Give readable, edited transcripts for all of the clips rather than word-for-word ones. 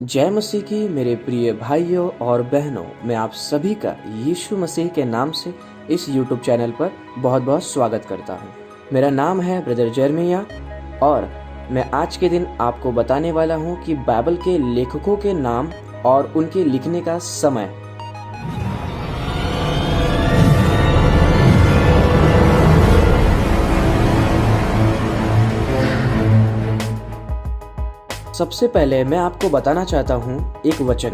जय मसीह की मेरे प्रिय भाइयों और बहनों, मैं आप सभी का यीशु मसीह के नाम से इस YouTube चैनल पर बहुत बहुत स्वागत करता हूँ। मेरा नाम है ब्रदर जर्मिया और मैं आज के दिन आपको बताने वाला हूँ कि बाइबल के लेखकों के नाम और उनके लिखने का समय। सबसे पहले मैं आपको बताना चाहता हूँ एक वचन,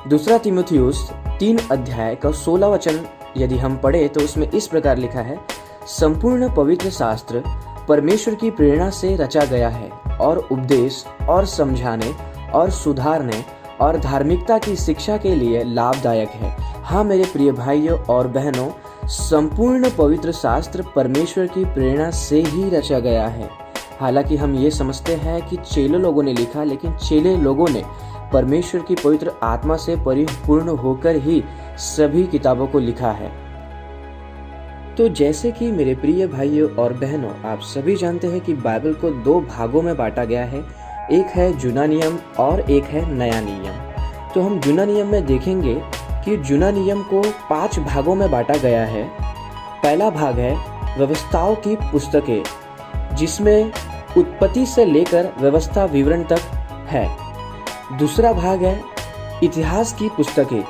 दूसरा तीमुथियुस 3 अध्याय का 16 वचन यदि हम पढ़े तो उसमें इस प्रकार लिखा है, संपूर्ण पवित्र शास्त्र परमेश्वर की प्रेरणा से रचा गया है और उपदेश और समझाने और सुधारने और धार्मिकता की शिक्षा के लिए लाभदायक है। हाँ मेरे प्रिय भाइयों और बहनों, संपूर्ण पवित्र शास्त्र परमेश्वर की प्रेरणा से ही रचा गया है। हालांकि हम ये समझते हैं कि चेले लोगों ने लिखा, लेकिन चेले लोगों ने परमेश्वर की पवित्र आत्मा से परिपूर्ण होकर ही सभी किताबों को लिखा है। तो जैसे कि मेरे प्रिय भाइयों और बहनों, आप सभी जानते हैं कि बाइबल को 2 भागों में बांटा गया है, एक है जूना नियम और एक है नया नियम। तो हम जूना नियम में देखेंगे कि जूना नियम को 5 भागों में बांटा गया है। पहला भाग है व्यवस्थाओं की पुस्तकें, जिसमें उत्पत्ति से लेकर व्यवस्था विवरण तक है। दूसरा भाग है इतिहास की पुस्तकें,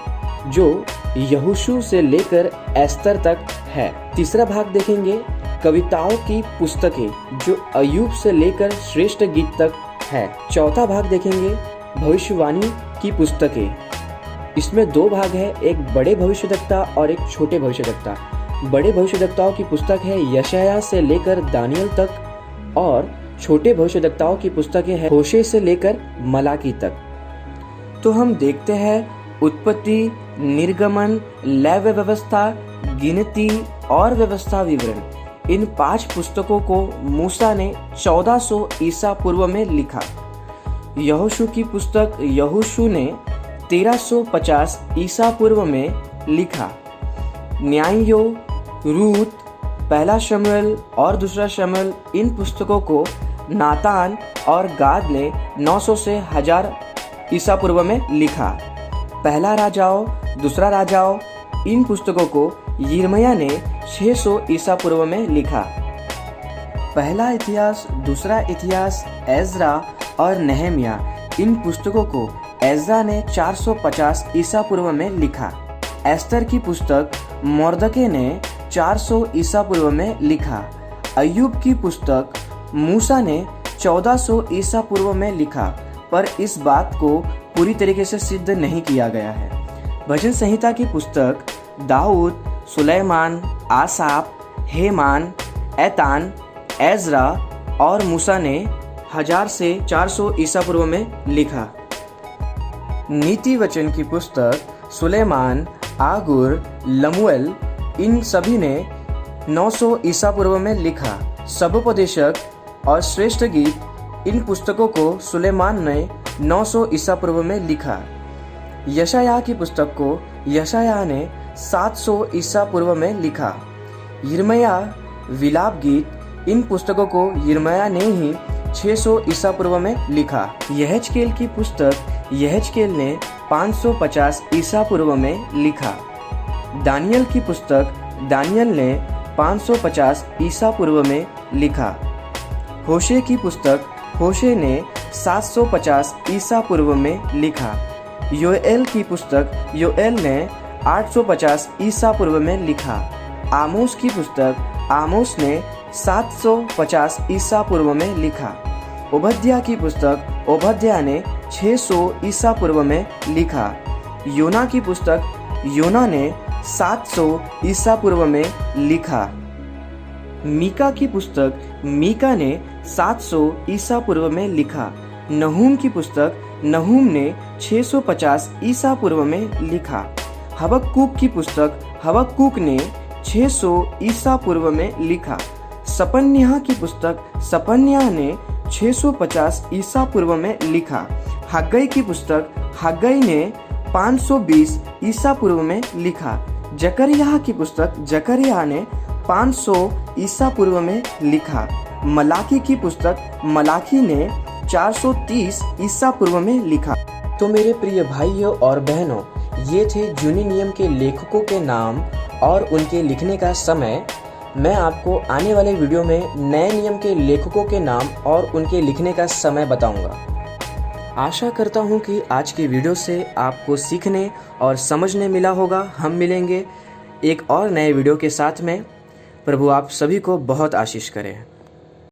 जो यहोशू से लेकर एस्तर तक है। तीसरा भाग देखेंगे कविताओं की पुस्तकें, जो अय्यूब से लेकर श्रेष्ठ गीत तक है। चौथा भाग देखेंगे भविष्यवाणी की पुस्तकें। इसमें 2 भाग है, एक बड़े भविष्यवक्ता और एक छोटे भविष्यवक्ता। बड़े भविष्यवक्ताओं की पुस्तक है यशायाह से लेकर दानियल तक और छोटे भविष्यवक्ताओं की पुस्तकें हैं होशे से लेकर मलाकी तक। तो हम देखते हैं उत्पत्ति, निर्गमन, लेव्य व्यवस्था, गिनती और व्यवस्था विवरण। इन 5 पुस्तकों को मूसा ने 1400 ईसा पूर्व में लिखा। यहोशू की पुस्तक यहोशू ने 1350 ईसा पूर्व में लिखा। न्यायों, रूत, पहला शमूएल और दूसरा शमूएल, इन पुस्तकों को नातान और गाद ने 900 से 1000 ईसा पूर्व में लिखा। पहला राजाओं, दूसरा राजाओं, इन पुस्तकों को यिर्मयाह ने 600 ईसा पूर्व में लिखा। पहला इतिहास, दूसरा इतिहास, एज्रा और नेहमिया, इन पुस्तकों को एज्रा ने 450 ईसा पूर्व में लिखा। एस्तर की पुस्तक मोर्दके ने 400 ईसा पूर्व में लिखा। अय्यूब की पुस्तक मूसा ने 1400 ईसा पूर्व में लिखा, पर इस बात को पूरी तरीके से सिद्ध नहीं किया गया है। भजन संहिता की पुस्तक दाऊद, सुलेमान, आसाप, हेमान, एतान, एज्रा और मूसा ने 1000 से 400 ईसा पूर्व में लिखा। नीति वचन की पुस्तक सुलेमान, आगुर, लमुएल, इन सभी ने 900 ईसा पूर्व में लिखा। सबोपदेशक और श्रेष्ठ गीत, इन पुस्तकों को सुलेमान ने 900 ईसा पूर्व में लिखा। यशायाह की पुस्तक को यशायाह ने 700 ईसा पूर्व में लिखा। यिर्मयाह, विलाप गीत, इन पुस्तकों को यिर्मयाह ने ही 600 ईसा पूर्व में लिखा। यहेजकेल की पुस्तक यहेजकेल ने 550 ईसा पूर्व में लिखा। दानियल की पुस्तक दानियल ने 550 ईसा पूर्व में लिखा। होशे की पुस्तक होशे ने 750 ईसा पूर्व में लिखा। योएल की पुस्तक योएल ने 850 ईसा पूर्व में लिखा। आमोस की पुस्तक आमोस ने 750 ईसा पूर्व में लिखा। ओबद्याह की पुस्तक ओबद्याह ने 600 ईसा पूर्व में लिखा। योना की पुस्तक योना ने 700 ईसा पूर्व में लिखा। मीका की पुस्तक मीका ने 700 ईसा पूर्व में लिखा। नहूम की पुस्तक नहूम ने 650 ईसा पूर्व में लिखा। हबक्कूक की पुस्तक हबक्कूक ने 600 ईसा पूर्व में लिखा। सपन्याह की पुस्तक सपन्याह ने 650 ईसा पूर्व में लिखा। हग्गई की पुस्तक हग्गई ने 520 ईसा पूर्व में लिखा। जकरियाह की पुस्तक जकरियाह ने 500 ईसा पूर्व में लिखा। मलाकी की पुस्तक मलाकी ने 430 ईसा पूर्व में लिखा। तो मेरे प्रिय भाइयों और बहनों, ये थे जूने नियम के लेखकों के नाम और उनके लिखने का समय। मैं आपको आने वाले वीडियो में नए नियम के लेखकों के नाम और उनके लिखने का समय बताऊंगा। आशा करता हूं कि आज की वीडियो से आपको सीखने और समझने मिला होगा। हम मिलेंगे एक और नए वीडियो के साथ में। प्रभु आप सभी को बहुत आशीष करे।